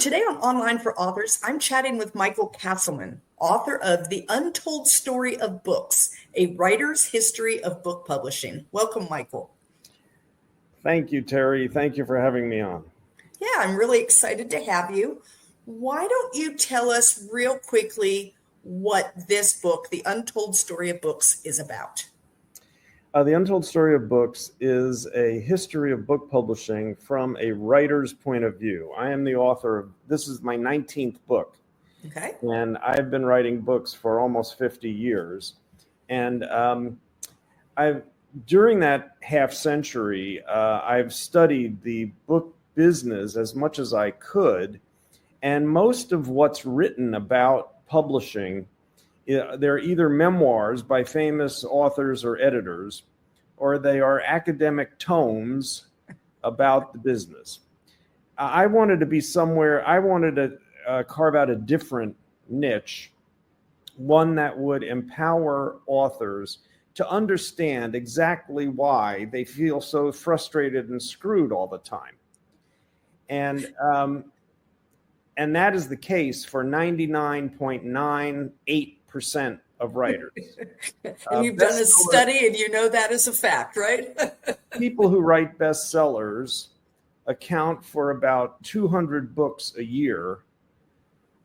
today on Online for Authors, I'm chatting with Michael Castleman, author of The Untold Story of Books, a writer's history of book publishing. Welcome, Michael. Thank you, Terry. Thank you for having me on. Yeah, I'm really excited to have you. Why don't you tell us real quickly what this book, The Untold Story of Books, is about? The Untold Story of Books is a history of book publishing from a writer's point of view. I am the author of, this is my 19th book. Okay. And I've been writing books for almost 50 years. And during that half century, I've studied the book business as much as I could. And most of what's written about publishing, they're either memoirs by famous authors or editors, or they are academic tomes about the business. I wanted to carve out a different niche, one that would empower authors to understand exactly why they feel so frustrated and screwed all the time. And that is the case for 99.98% of writers. And you've done a study and you know that is a fact, right? People who write bestsellers account for about 200 books a year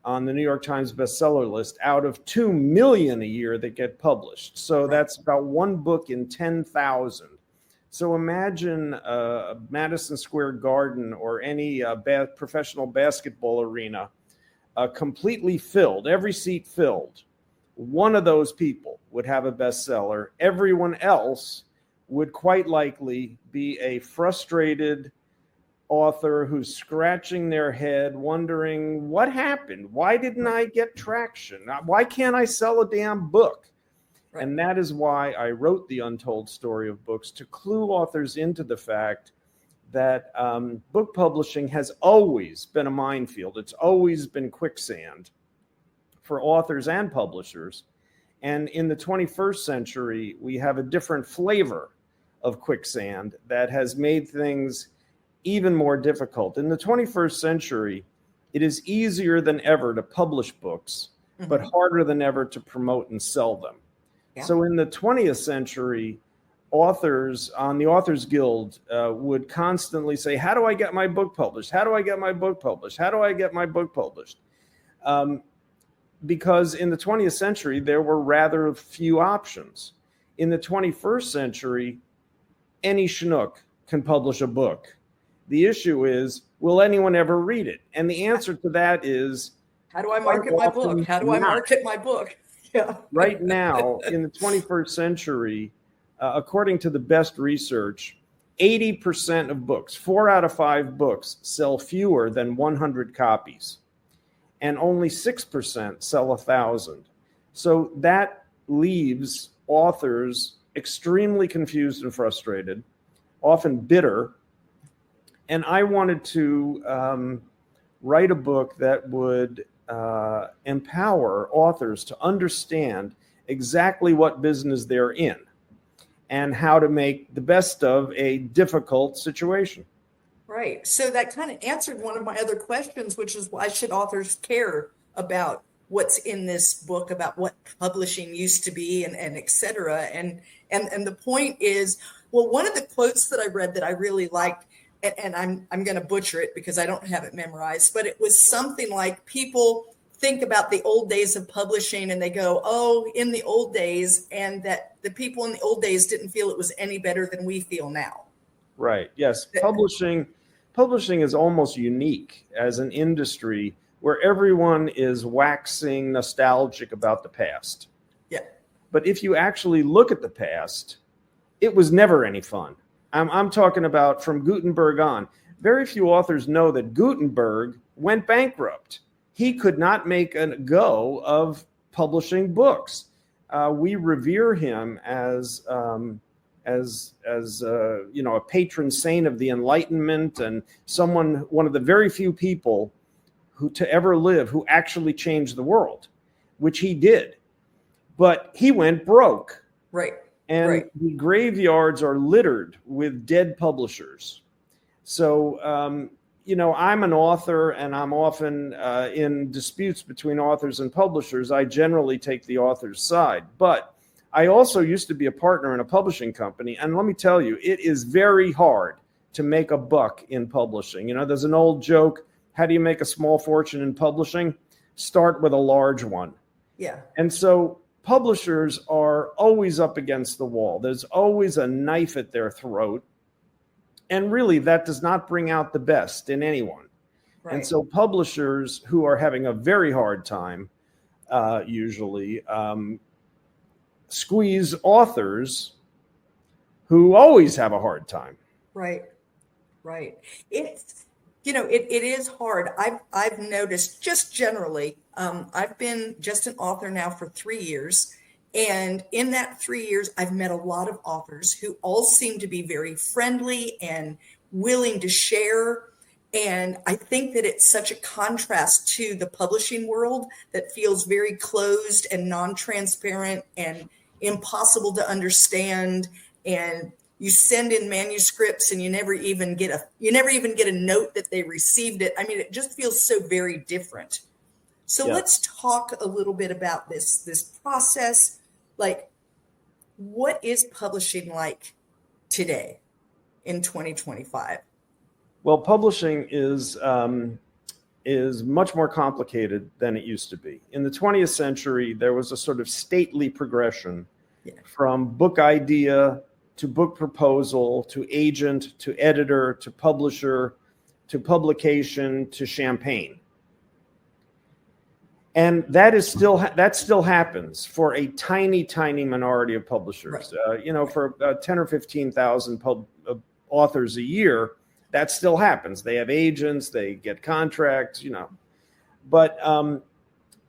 on the New York Times bestseller list out of 2 million a year that get published. So that's about one book in 10,000. So imagine Madison Square Garden or any professional basketball arena completely filled, every seat filled. One of those people would have a bestseller. Everyone else would quite likely be a frustrated author who's scratching their head, wondering, what happened? Why didn't I get traction? Why can't I sell a damn book? Right. And that is why I wrote The Untold Story of Books, to clue authors into the fact that book publishing has always been a minefield. It's always been quicksand for authors and publishers. And in the 21st century, we have a different flavor of quicksand that has made things even more difficult. In the 21st century, it is easier than ever to publish books, but harder than ever to promote and sell them. Yeah. So in the 20th century, authors on the Authors Guild would constantly say, how do I get my book published? How do I get my book published? How do I get my book published? Because in the 20th century, there were rather few options. In the 21st century, any schnook can publish a book. The issue is, will anyone ever read it? And the answer to that is, how do I market my book? How do I market my book? Yeah. Right now, in the 21st century, according to the best research, 80% of books, 4 out of 5 books, sell fewer than 100 copies. And only 6% sell 1,000. So that leaves authors extremely confused and frustrated, often bitter. And I wanted to write a book that would empower authors to understand exactly what business they're in and how to make the best of a difficult situation. Right. So that kind of answered one of my other questions, which is, why should authors care about what's in this book, about what publishing used to be, and et cetera. And the point is, well, one of the quotes that I read that I really liked, and I'm going to butcher it because I don't have it memorized, but it was something like, people think about the old days of publishing and they go, oh, in the old days, and that the people in the old days didn't feel it was any better than we feel now. Right. Yes. Publishing is almost unique as an industry where everyone is waxing nostalgic about the past. Yeah. But if you actually look at the past, it was never any fun. I'm talking about from Gutenberg on. Very few authors know that Gutenberg went bankrupt. He could not make a go of publishing books. We revere him as a patron saint of the Enlightenment, and one of the very few people who to ever live who actually changed the world, which he did. But he went broke. Right. And the graveyards are littered with dead publishers. So I'm an author, and I'm often in disputes between authors and publishers. I generally take the author's side. But I also used to be a partner in a publishing company. And let me tell you, it is very hard to make a buck in publishing. There's an old joke. How do you make a small fortune in publishing? Start with a large one. Yeah. And so publishers are always up against the wall. There's always a knife at their throat. And really, that does not bring out the best in anyone. Right. And so publishers who are having a very hard time usually squeeze authors who always have a hard time. Right. It is hard. I've noticed just generally, I've been just an author now for 3 years. And in that 3 years, I've met a lot of authors who all seem to be very friendly and willing to share. And I think that it's such a contrast to the publishing world that feels very closed and non-transparent and impossible to understand. And you send in manuscripts and you never even get a note that they received it. I mean, it just feels so very different. So Let's talk a little bit about this process. Like, what is publishing like today in 2025? Well, publishing is much more complicated than it used to be. In the 20th century, there was a sort of stately progression from book idea to book proposal to agent to editor to publisher to publication to champagne. And that still happens for a tiny minority of publishers. Right. For 10 or 15,000 authors a year, that still happens. They have agents, they get contracts, But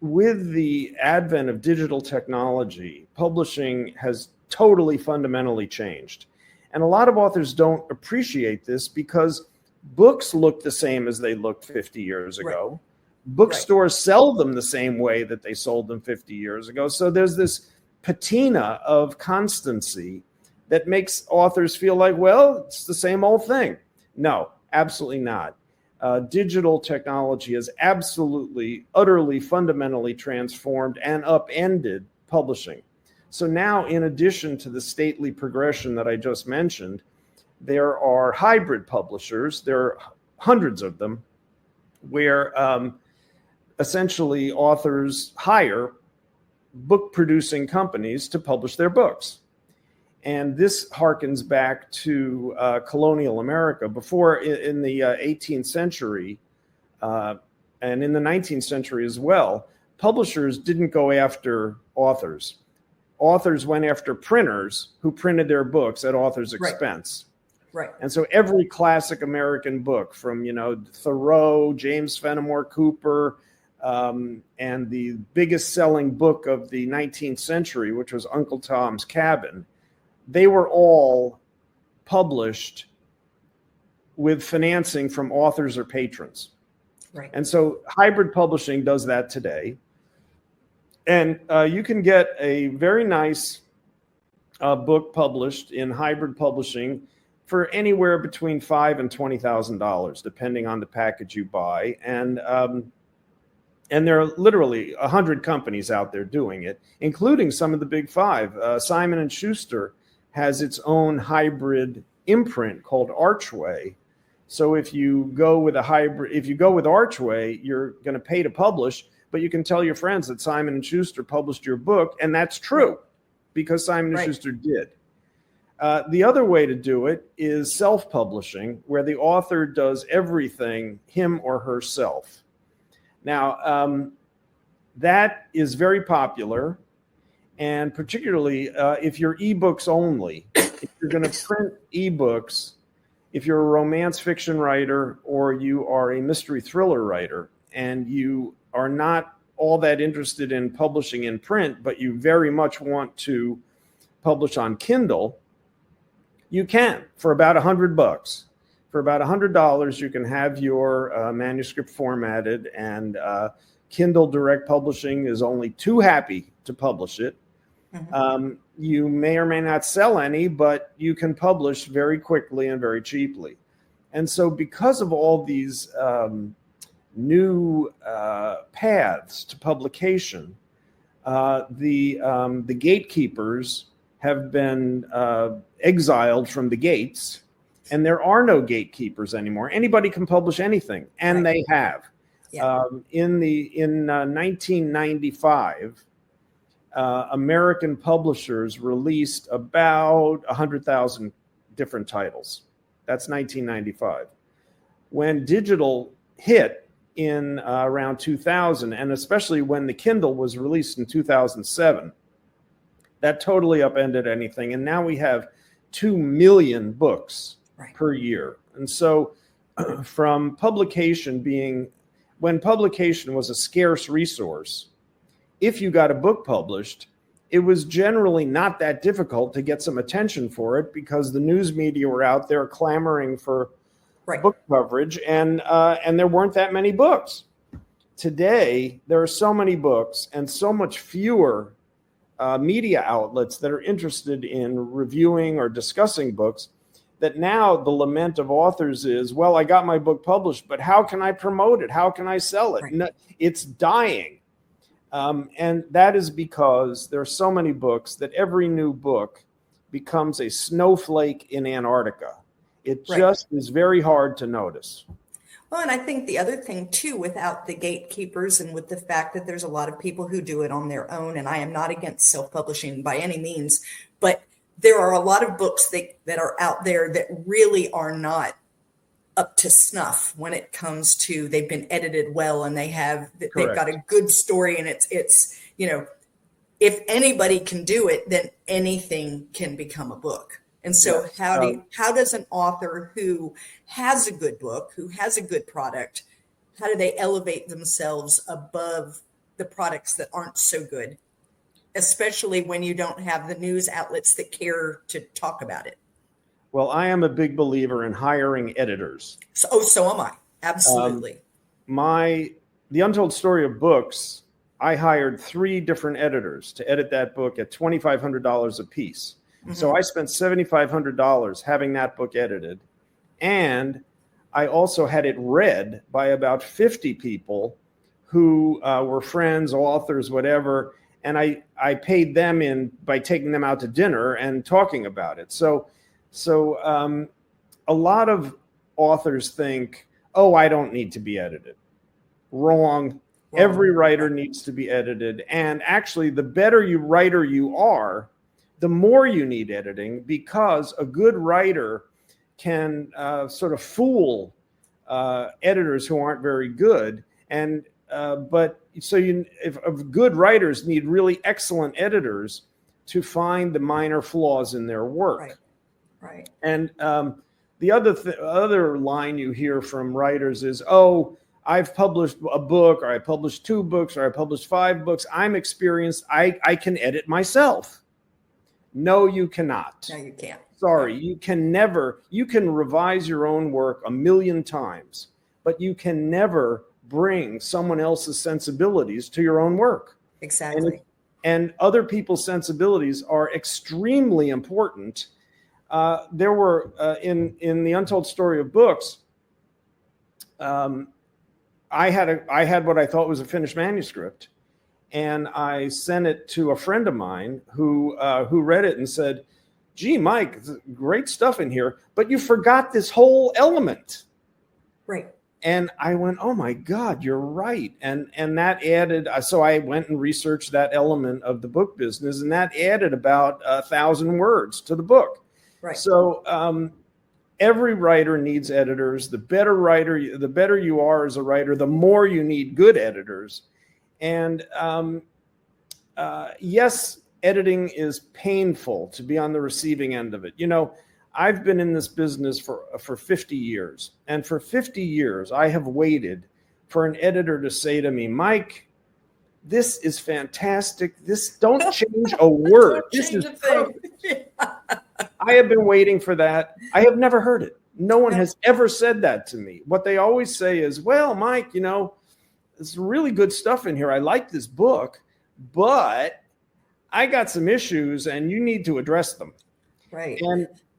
with the advent of digital technology, publishing has totally fundamentally changed. And a lot of authors don't appreciate this because books look the same as they looked 50 years ago. Right. Bookstores sell them the same way that they sold them 50 years ago. So there's this patina of constancy that makes authors feel like, well, it's the same old thing. No, absolutely not. Digital technology has absolutely, utterly, fundamentally transformed and upended publishing. So now, in addition to the stately progression that I just mentioned, there are hybrid publishers. There are hundreds of them where essentially authors hire book producing companies to publish their books. And this harkens back to colonial America. Before, in the 18th century and in the 19th century as well, publishers didn't go after authors. Authors went after printers who printed their books at authors' expense. Right. And so every classic American book from, Thoreau, James Fenimore Cooper, and the biggest selling book of the 19th century, which was Uncle Tom's Cabin, they were all published with financing from authors or patrons. Right. And so hybrid publishing does that today. And you can get a very nice book published in hybrid publishing for anywhere between $5,000 and $20,000, depending on the package you buy. And there are literally 100 companies out there doing it, including some of the big five. Simon & Schuster has its own hybrid imprint called Archway. So if you go with Archway, you're going to pay to publish, but you can tell your friends that Simon & Schuster published your book, and that's true because Simon & Schuster did. The other way to do it is self-publishing, where the author does everything him or herself. Now, that is very popular, and particularly if you're ebooks only, if you're going to print ebooks, if you're a romance fiction writer or you are a mystery thriller writer and you are not all that interested in publishing in print, but you very much want to publish on Kindle, you can for about $100. For about $100, you can have your manuscript formatted, and Kindle Direct Publishing is only too happy to publish it. Mm-hmm. You may or may not sell any, but you can publish very quickly and very cheaply. And so because of all these new paths to publication, the gatekeepers have been exiled from the gates, and there are no gatekeepers anymore. Anybody can publish anything, and they have. Yeah. In 1995, American publishers released about 100,000 different titles. That's 1995. When digital hit in around 2000, and especially when the Kindle was released in 2007, that totally upended anything. And now we have 2 million books per year. And so from publication when publication was a scarce resource, if you got a book published, it was generally not that difficult to get some attention for it because the news media were out there clamoring for book coverage, and there weren't that many books. Today, there are so many books and so much fewer media outlets that are interested in reviewing or discussing books that now the lament of authors is, well, I got my book published, but how can I promote it? How can I sell it? No, it's dying. And that is because there are so many books that every new book becomes a snowflake in Antarctica. It just is very hard to notice. Well, and I think the other thing too, without the gatekeepers and with the fact that there's a lot of people who do it on their own, and I am not against self-publishing by any means, but there are a lot of books that are out there that really are not up to snuff when it comes to they've been edited well and they've got a good story, and it's if anybody can do it, then anything can become a book. And so how does an author who has a good book, who has a good product, how do they elevate themselves above the products that aren't so good, especially when you don't have the news outlets that care to talk about it? Well, I am a big believer in hiring editors. So am I. Absolutely. The Untold Story of Books, I hired 3 different editors to edit that book at $2,500 a piece. Mm-hmm. So I spent $7,500 having that book edited. And I also had it read by about 50 people who were friends, authors, whatever. And I paid them in by taking them out to dinner and talking about it. So a lot of authors think, oh, I don't need to be edited. Wrong. Every writer needs to be edited. And actually, the better writer you are, the more you need editing, because a good writer can sort of fool editors who aren't very good. And if good writers need really excellent editors to find the minor flaws in their work. Right. And the other line you hear from writers is, oh, I've published a book, or I published 2 books, or I published 5 books. I'm experienced. I can edit myself. No, you cannot. No, you can't. Sorry, you can never. You can revise your own work 1,000,000 times, but you can never bring someone else's sensibilities to your own work. Exactly. And other people's sensibilities are extremely important. There were in the Untold Story of Books, I had what I thought was a finished manuscript, and I sent it to a friend of mine who read it and said, "Gee, Mike, great stuff in here, but you forgot this whole element." Right. And I went, "Oh my God, you're right." And that added. So I went and researched that element of the book business, and that added about 1,000 words to the book. Right. So every writer needs editors. The better you are as a writer, the more you need good editors. And yes, editing is painful to be on the receiving end of it. I've been in this business for 50 years. And for 50 years, I have waited for an editor to say to me, "Mike, this is fantastic. Don't change a word. This is perfect." I have been waiting for that. I have never heard it. No one has ever said that to me. What they always say is, "Well, Mike, there's really good stuff in here. I like this book, but I got some issues and you need to address them." Right.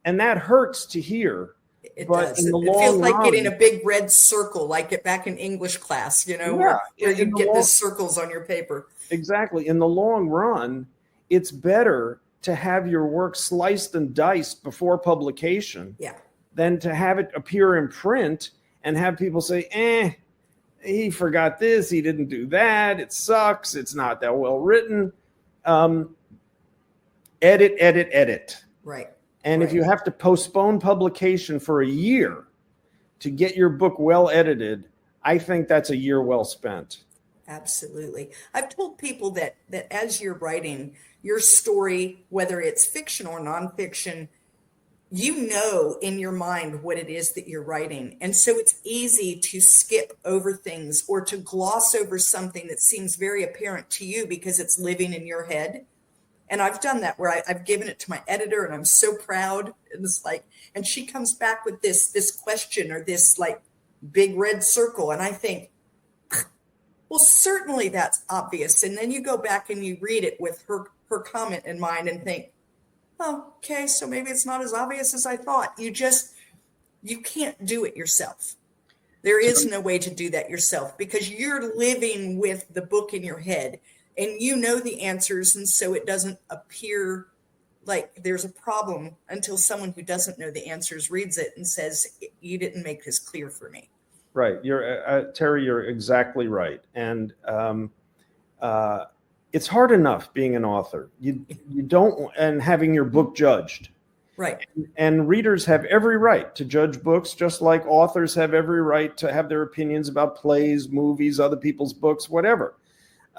And that hurts to hear It But does. in the It feels long like getting run, a big red circle, like it back in English class, yeah, where you in the get long, the circles on your paper. exactly. In the long run, it's better to have your work sliced and diced before publication Yeah. than to have it appear in print and have people say, he forgot this, he didn't do that, it sucks, it's not that well written. Um, edit, edit, edit. Right. And if Right. you have to postpone publication for a year to get your book well edited, I think that's a year well spent. Absolutely. I've told people that as you're writing your story, whether it's fiction or nonfiction, you know in your mind what it is that you're writing. And so it's easy to skip over things or to gloss over something that seems very apparent to you because it's living in your head. And I've done that where I've given it to my editor and I'm so proud. And it's like, and she comes back with this question or this like big red circle. And I think, well, certainly that's obvious. And then you go back and you read it with her comment in mind and think, oh, okay, so maybe it's not as obvious as I thought. You can't do it yourself. There is no way to do that yourself because you're living with the book in your head and you know the answers. And so it doesn't appear like there's a problem until someone who doesn't know the answers reads it and says, you didn't make this clear for me. Right. Terry, you're exactly right. And it's hard enough being an author. You don't, and having your book judged. Right. And readers have every right to judge books, just like authors have every right to have their opinions about plays, movies, other people's books, whatever.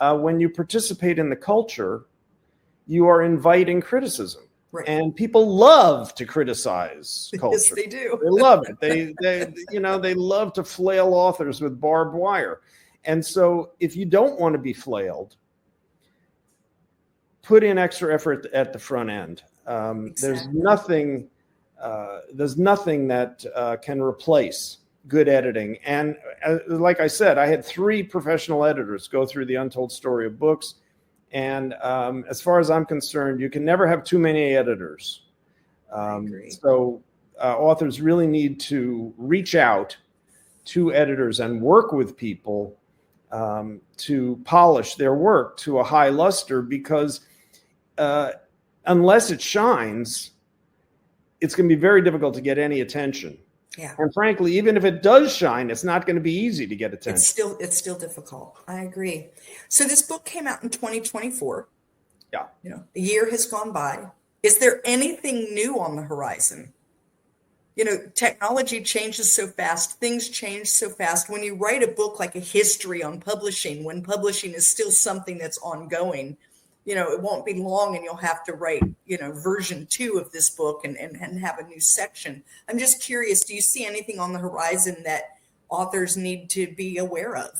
When you participate in the culture, you are inviting criticism. Right. And people love to criticize culture. Yes, they do. They love it. They love to flail authors with barbed wire. And so if you don't want to be flailed, put in extra effort at the front end. Exactly. There's nothing that can replace good editing. And like I said, I had 3 professional editors go through the Untold Story of Books. And as far as I'm concerned, you can never have too many editors. I agree. So authors really need to reach out to editors and work with people to polish their work to a high luster, because unless it shines, it's going to be very difficult to get any attention. Yeah. And frankly, even if it does shine, it's not going to be easy to get attention. It's still difficult. I agree. So this book came out in 2024. Yeah. A year has gone by. Is there anything new on the horizon? Technology changes so fast. Things change so fast. When you write a book like a history on publishing, when publishing is still something that's ongoing, it won't be long and you'll have to write, version 2 of this book and have a new section. I'm just curious, do you see anything on the horizon that authors need to be aware of?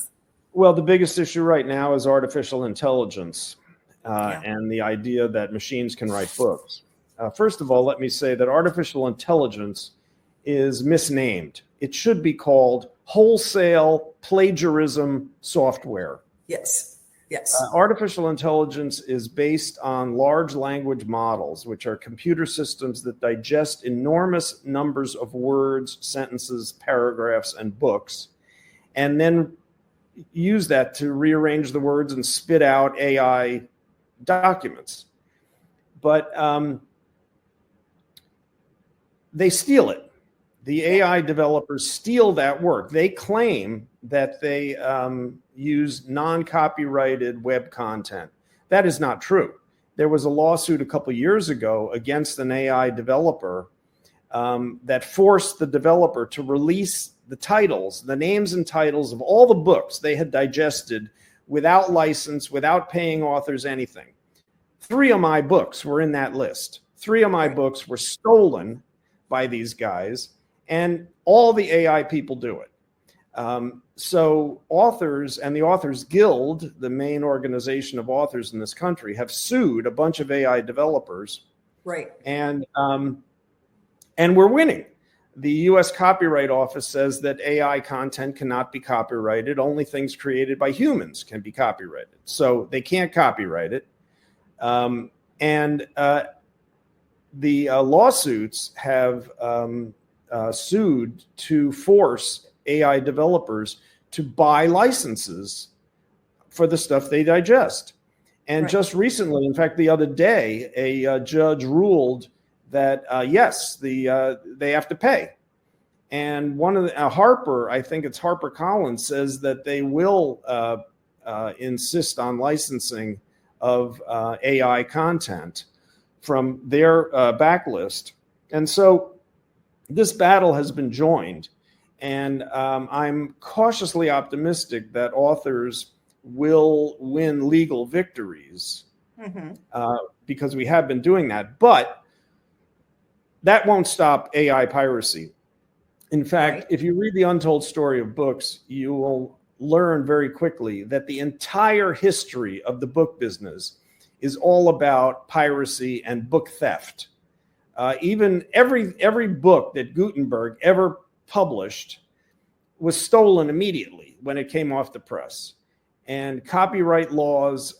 Well, the biggest issue right now is artificial intelligence and the idea that machines can write books. First of all, let me say that artificial intelligence is misnamed. It should be called wholesale plagiarism software. Yes. Yes. Artificial intelligence is based on large language models, which are computer systems that digest enormous numbers of words, sentences, paragraphs, and books, and then use that to rearrange the words and spit out AI documents. But they steal it. The AI developers steal that work. They claim that they use non-copyrighted web content. That is not true. There was a lawsuit a couple years ago against an AI developer that forced the developer to release the titles, the names and titles of all the books they had digested without license, without paying authors anything. 3 of my books were in that list. 3 of my books were stolen by these guys, and all the AI people do it. So authors and the Authors Guild, the main organization of authors in this country, have sued a bunch of AI developers. Right. And we're winning. The U.S. Copyright Office says that AI content cannot be copyrighted. Only things created by humans can be copyrighted. So they can't copyright it. The lawsuits have sued to force AI developers to buy licenses for the stuff they digest. And just recently, in fact, the other day, a judge ruled that yes, they have to pay. And one of the Harper, I think it's HarperCollins, says that they will insist on licensing of AI content from their backlist. And so this battle has been joined. And I'm cautiously optimistic that authors will win legal victories because we have been doing that. But that won't stop AI piracy. In fact, if you read the Untold Story of Books, you will learn very quickly that the entire history of the book business is all about piracy and book theft. Even every book that Gutenberg ever published was stolen immediately when it came off the press. And copyright laws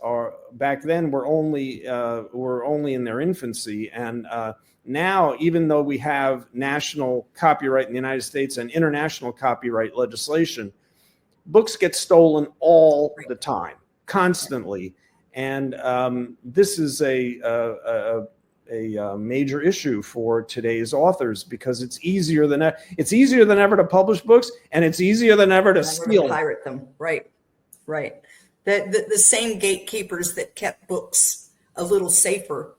back then were only in their infancy. And now, even though we have national copyright in the United States and international copyright legislation, books get stolen all the time, constantly. And this is a major issue for today's authors because it's easier than ever to publish books, and it's easier than ever to steal them. Pirate them. Right. The same gatekeepers that kept books a little safer,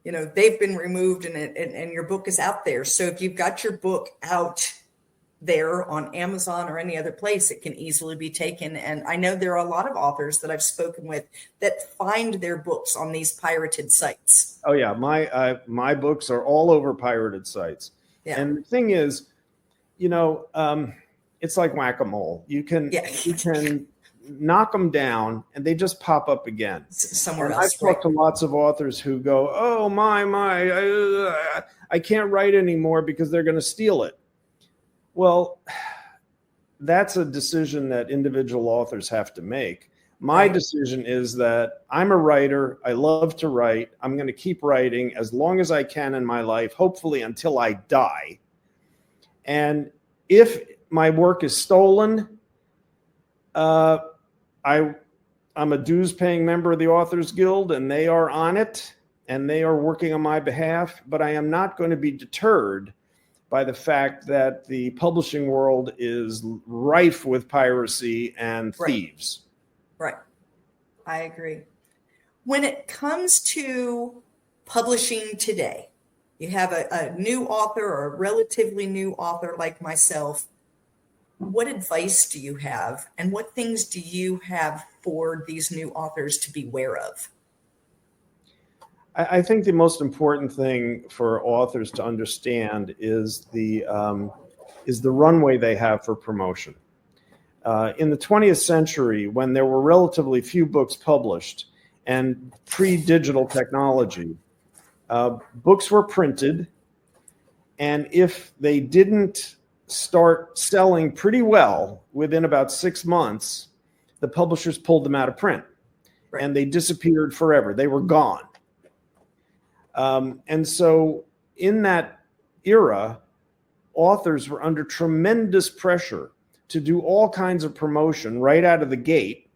they've been removed, and your book is out there. So if you've got your book out there on Amazon or any other place, it can easily be taken. And I know there are a lot of authors that I've spoken with that find their books on these pirated sites. Oh yeah, my books are all over pirated sites. Yeah. And the thing is, it's like whack-a-mole. You can knock them down and they just pop up again somewhere else. I've talked to lots of authors who go, oh my, I can't write anymore because they're going to steal it. Well, that's a decision that individual authors have to make. My decision is that I'm a writer. I love to write. I'm going to keep writing as long as I can in my life, hopefully until I die. And if my work is stolen, I'm a dues-paying member of the Authors Guild, and they are on it, and they are working on my behalf. But I am not going to be deterred by the fact that the publishing world is rife with piracy and thieves. Right. I agree. When it comes to publishing today, you have a new author or a relatively new author like myself. What advice do you have, and what things do you have for these new authors to be aware of? I think the most important thing for authors to understand is the runway they have for promotion. In the 20th century, when there were relatively few books published and pre-digital technology, books were printed, and if they didn't start selling pretty well within about 6 months, the publishers pulled them out of print, and they disappeared forever. They were gone. And so in that era, authors were under tremendous pressure to do all kinds of promotion right out of the gate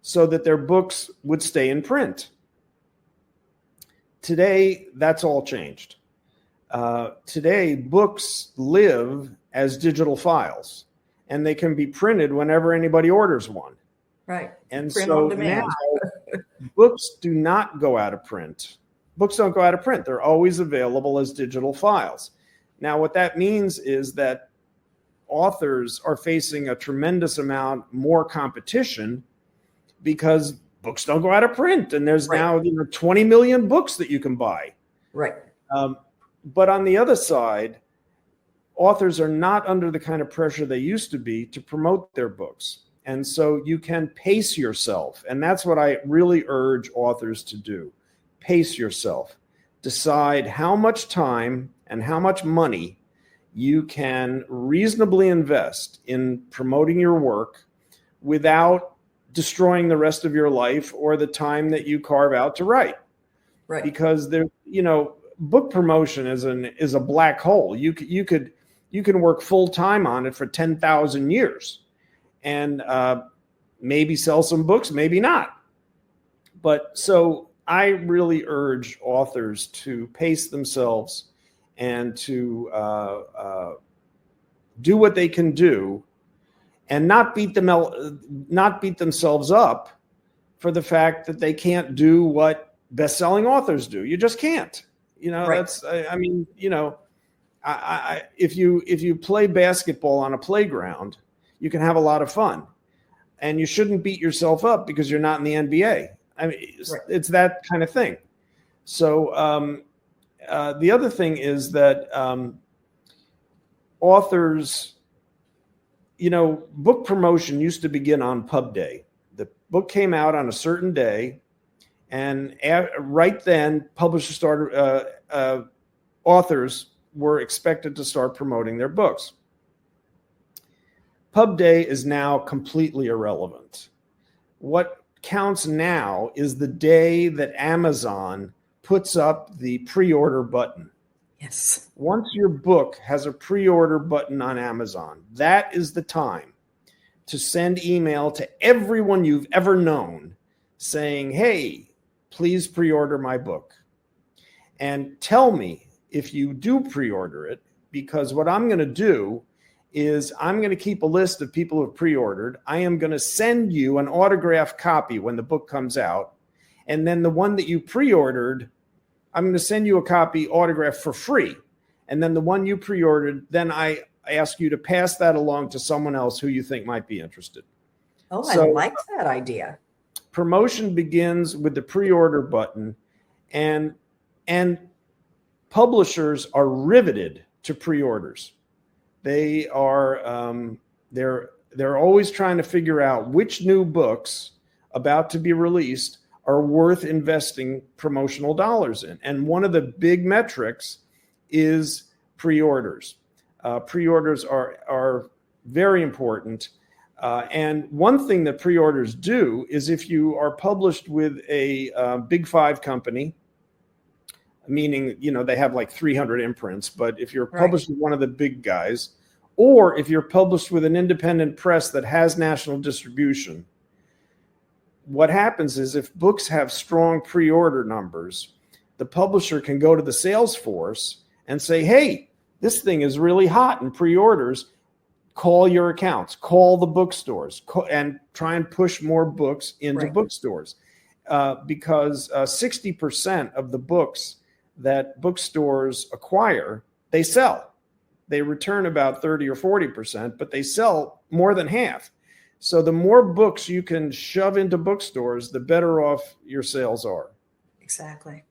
so that their books would stay in print. Today, that's all changed. Today, books live as digital files, and they can be printed whenever anybody orders one. Right. And so now, books do not go out of print. Books don't go out of print. They're always available as digital files. Now, what that means is that authors are facing a tremendous amount more competition because books don't go out of print, and there's now 20 million books that you can buy. Right. But on the other side, authors are not under the kind of pressure they used to be to promote their books. And so you can pace yourself. And that's what I really urge authors to do. Pace yourself. Decide how much time and how much money you can reasonably invest in promoting your work without destroying the rest of your life or the time that you carve out to write. Right. Because there, book promotion is a black hole. You can work full time on it for 10,000 years, and maybe sell some books, maybe not. But so I really urge authors to pace themselves and to do what they can do, and not beat themselves up for the fact that they can't do what best-selling authors do. You just can't. Right. That's, I mean, if you play basketball on a playground, you can have a lot of fun, and you shouldn't beat yourself up because you're not in the NBA. I mean, it's that kind of thing. So the other thing is that authors, book promotion used to begin on pub day. The book came out on a certain day, and right then, publishers started, authors were expected to start promoting their books. Pub day is now completely irrelevant. What counts now is the day that Amazon puts up the pre-order button. Yes. Once your book has a pre-order button on Amazon, that is the time to send email to everyone you've ever known saying, hey, please pre-order my book. And tell me if you do pre-order it, because what I'm going to do is I'm going to keep a list of people who have pre-ordered. I am going to send you an autographed copy when the book comes out. And then the one that you pre-ordered, I'm going to send you a copy autographed for free. And then the one you pre-ordered, then I ask you to pass that along to someone else who you think might be interested. Oh, I like that idea. Promotion begins with the pre-order button, and publishers are riveted to pre-orders. They are they're always trying to figure out which new books about to be released are worth investing promotional dollars in. And one of the big metrics is pre-orders. Pre-orders are very important. And one thing that pre-orders do is if you are published with a big five company, meaning, they have like 300 imprints, but if you're published with one of the big guys, or if you're published with an independent press that has national distribution, what happens is if books have strong pre-order numbers, the publisher can go to the sales force and say, hey, this thing is really hot in pre-orders. Call your accounts, call the bookstores, and try and push more books into bookstores. Because 60% of the books that bookstores acquire, they sell. They return about 30 or 40%, but they sell more than half. So the more books you can shove into bookstores, the better off your sales are. Exactly.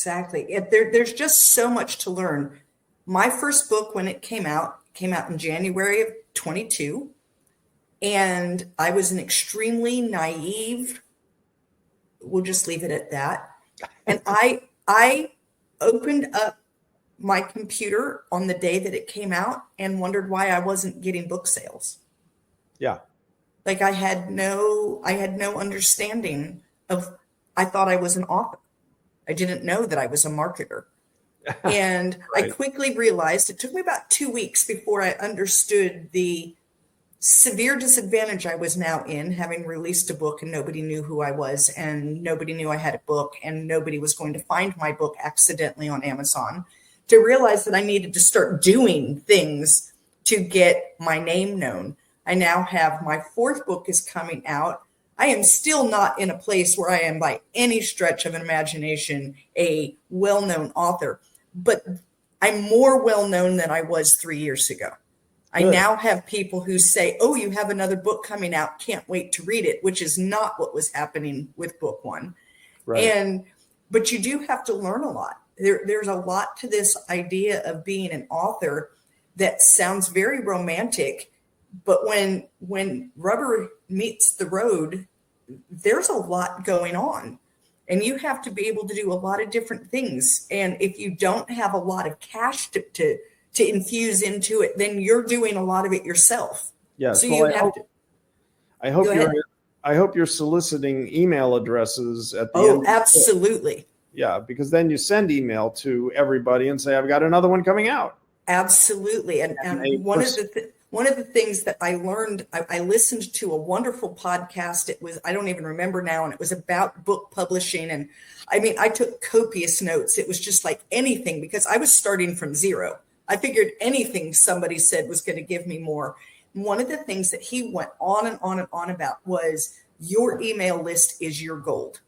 There's just so much to learn. My first book, when it came out in January of 22. And I was an extremely naive, we'll just leave it at that. And I opened up my computer on the day that it came out and wondered why I wasn't getting book sales. Yeah. Like I had no understanding of, I thought I was an author. I didn't know that I was a marketer. And I quickly realized, it took me about 2 weeks before I understood the severe disadvantage I was now in, having released a book and nobody knew who I was and nobody knew I had a book and nobody was going to find my book accidentally on Amazon, to realize that I needed to start doing things to get my name known. I now have my fourth book is coming out. I am still not in a place where I am by any stretch of an imagination a well-known author, but I'm more well-known than I was 3 years ago. Good. I now have people who say, oh, you have another book coming out, can't wait to read it, which is not what was happening with book one. Right. But you do have to learn a lot. There's a lot to this idea of being an author that sounds very romantic, but when rubber meets the road, there's a lot going on. And you have to be able to do a lot of different things. And if you don't have a lot of cash to infuse into it, then you're doing a lot of it yourself. Yes. So well, I hope you're soliciting email addresses at the end. Oh, absolutely. Yeah, because then you send email to everybody and say, I've got another one coming out. Absolutely. And one of the things that I learned, I listened to a wonderful podcast. It was, I don't even remember now, and it was about book publishing. And I mean, I took copious notes. It was just like anything, because I was starting from zero. I figured anything somebody said was going to give me more. One of the things that he went on and on and on about was your email list is your gold.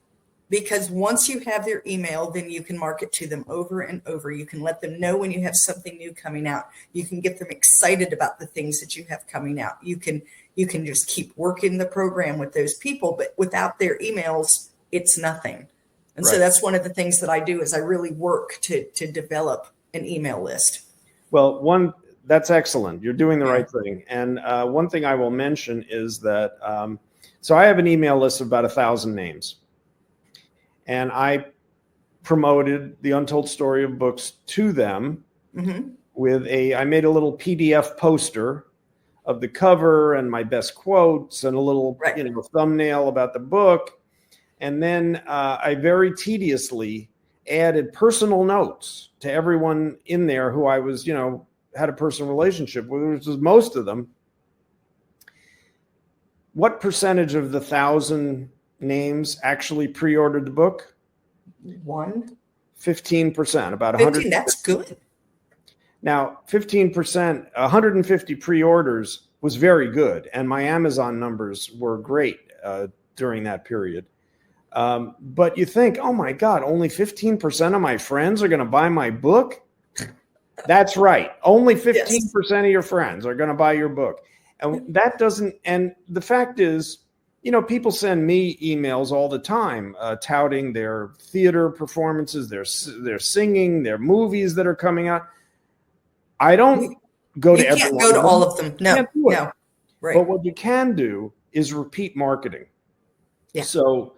Because once you have their email, then you can market to them over and over. You can let them know when you have something new coming out. You can get them excited about the things that you have coming out. You can just keep working the program with those people, but without their emails, it's nothing. And so that's one of the things that I do is I really work to develop an email list. Well, that's excellent. You're doing the right thing. And one thing I will mention is that, so I have an email list of about 1,000 names. And I promoted the Untold Story of Books to them with I made a little PDF poster of the cover and my best quotes and a little thumbnail about the book. And then I very tediously added personal notes to everyone in there who I was, had a personal relationship with, which was most of them. What percentage of the 1,000 names actually pre-ordered the book? 15%, about 100. That's good. Now, 15%, 150 pre-orders was very good, and my Amazon numbers were great during that period. But you think, oh my God, only 15% of my friends are going to buy my book? That's right. Only 15% of your friends are going to buy your book. And that doesn't, and the fact is, people send me emails all the time touting their theater performances, their singing, their movies that are coming out. I don't go to everyone. You can't go to all of them. No. Right. But what you can do is repeat marketing. Yeah. So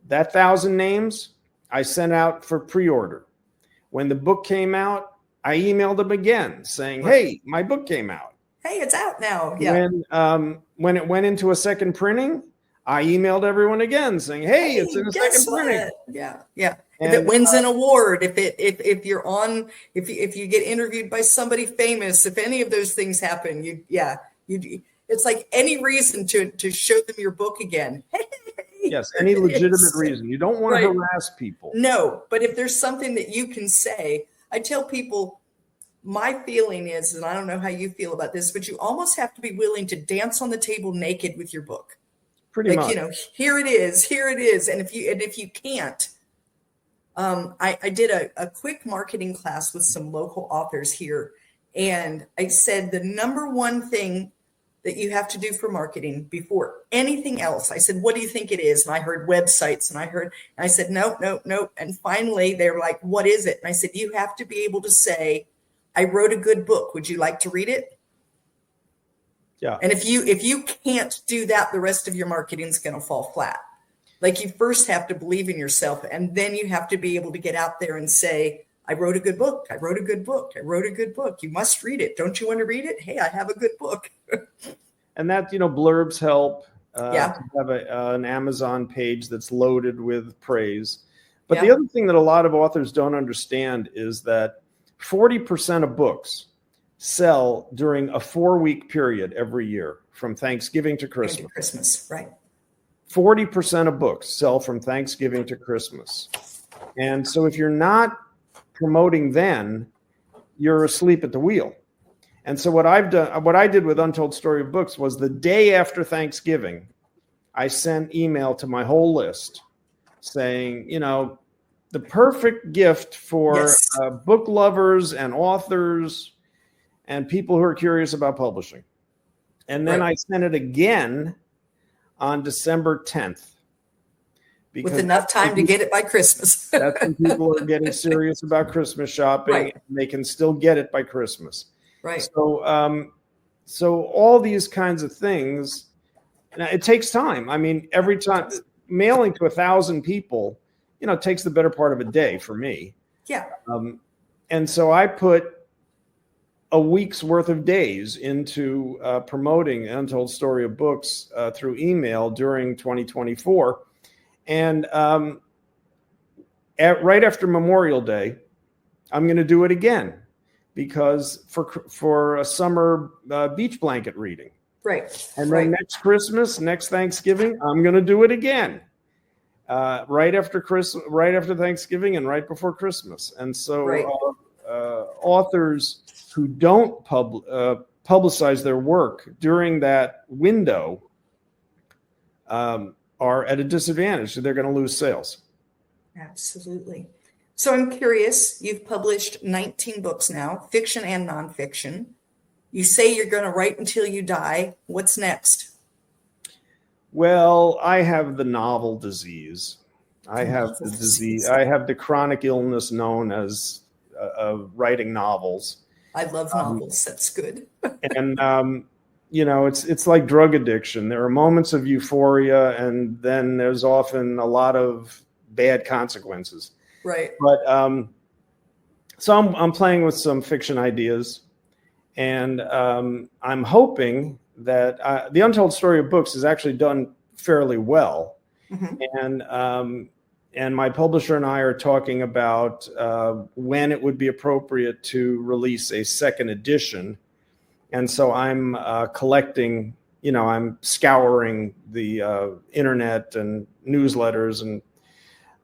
that 1,000 names I sent out for pre-order. When the book came out, I emailed them again saying, hey, my book came out. Hey, it's out now. Yeah. When it went into a second printing, I emailed everyone again saying, hey, it's in a second printing. Yeah. Yeah. And, if it wins an award, if you're on, if you get interviewed by somebody famous, if any of those things happen, it's like any reason to show them your book again. Yes, any legitimate reason. You don't want to harass people. No, but if there's something that you can say, I tell people, my feeling is, and I don't know how you feel about this, but you almost have to be willing to dance on the table naked with your book. Pretty much. Here it is. And if you can't, I did a quick marketing class with some local authors here. And I said, the number one thing that you have to do for marketing before anything else, I said, what do you think it is? And I heard websites and I said, no. And finally they're like, what is it? And I said, you have to be able to say, I wrote a good book. Would you like to read it? Yeah. And if you can't do that, the rest of your marketing is going to fall flat. Like, you first have to believe in yourself, and then you have to be able to get out there and say, I wrote a good book. I wrote a good book. I wrote a good book. You must read it. Don't you want to read it? Hey, I have a good book. And that, blurbs help. To have an Amazon page that's loaded with praise. But the other thing that a lot of authors don't understand is that 40% of books sell during a 4-week period every year, from Thanksgiving to Christmas. Right. 40% of books sell from Thanksgiving to Christmas. And so if you're not promoting then, you're asleep at the wheel. And so what I did with Untold Story of Books was the day after Thanksgiving, I sent email to my whole list saying, the perfect gift for book lovers and authors and people who are curious about publishing. And then I sent it again on December 10th. With enough time to get it by Christmas. That's when people are getting serious about Christmas shopping. And they can still get it by Christmas. Right. So all these kinds of things, it takes time. I mean, every time mailing to 1,000 people, it takes the better part of a day for me. Yeah. And so I put a week's worth of days into promoting Untold Story of Books through email during 2024. And right after Memorial Day, I'm going to do it again because for a summer beach blanket reading. Right. And then next Christmas, next Thanksgiving, I'm going to do it again. Right after Thanksgiving, and right before Christmas. And so authors who don't publicize their work during that window are at a disadvantage. So they're going to lose sales. Absolutely. So I'm curious, you've published 19 books now, fiction and nonfiction. You say you're going to write until you die. What's next? Well, I have the novel disease. I have the disease. I have the chronic illness known as writing novels. I love novels. That's good. And it's like drug addiction. There are moments of euphoria, and then there's often a lot of bad consequences. Right. But so I'm playing with some fiction ideas, and I'm hoping that the Untold Story of Books is actually done fairly well. Mm-hmm. And my publisher and I are talking about when it would be appropriate to release a second edition. And so I'm collecting, I'm scouring the internet and newsletters and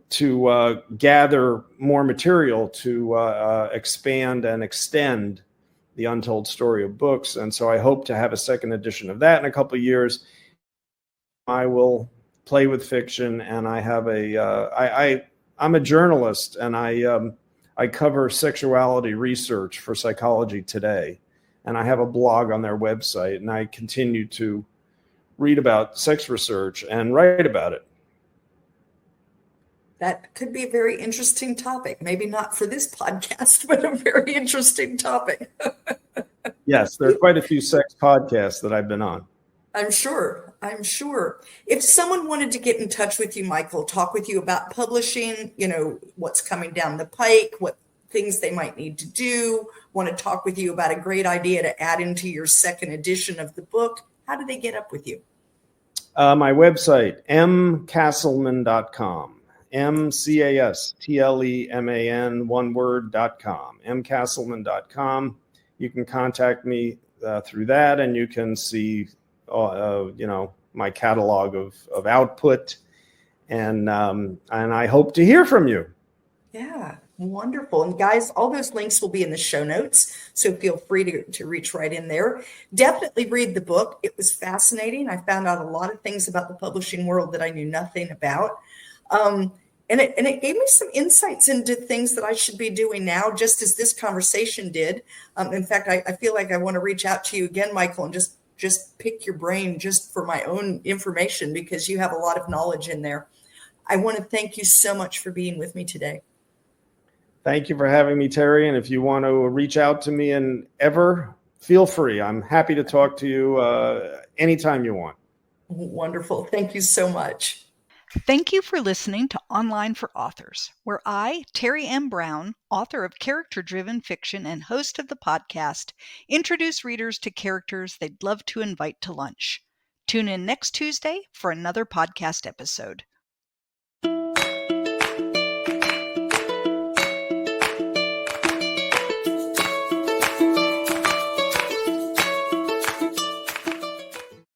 to gather more material to expand and extend the Untold Story of Books. And so I hope to have a second edition of that in a couple of years. I will play with fiction, and I have I'm a journalist, and I cover sexuality research for Psychology Today, and I have a blog on their website, and I continue to read about sex research and write about it. That could be a very interesting topic. Maybe not for this podcast, but a very interesting topic. Yes, there are quite a few sex podcasts that I've been on. I'm sure. If someone wanted to get in touch with you, Michael, talk with you about publishing, what's coming down the pike, what things they might need to do, want to talk with you about a great idea to add into your second edition of the book, how do they get up with you? My website, mcastleman.com. MCASTLEMAN, one word.com, mcastleman.com. You can contact me through that, and you can see, my catalog of output, and I hope to hear from you. Yeah, wonderful. And guys, all those links will be in the show notes, so feel free to reach right in there. Definitely read the book. It was fascinating. I found out a lot of things about the publishing world that I knew nothing about. And it gave me some insights into things that I should be doing now, just as this conversation did. In fact, I feel like I want to reach out to you again, Michael, and just pick your brain just for my own information, because you have a lot of knowledge in there. I want to thank you so much for being with me today. Thank you for having me, Terry. And if you want to reach out to me and ever, feel free. I'm happy to talk to you anytime you want. Wonderful. Thank you so much. Thank you for listening to Online for Authors, where I, Terry M. Brown, author of character-driven fiction and host of the podcast, introduce readers to characters they'd love to invite to lunch. Tune in next Tuesday for another podcast episode.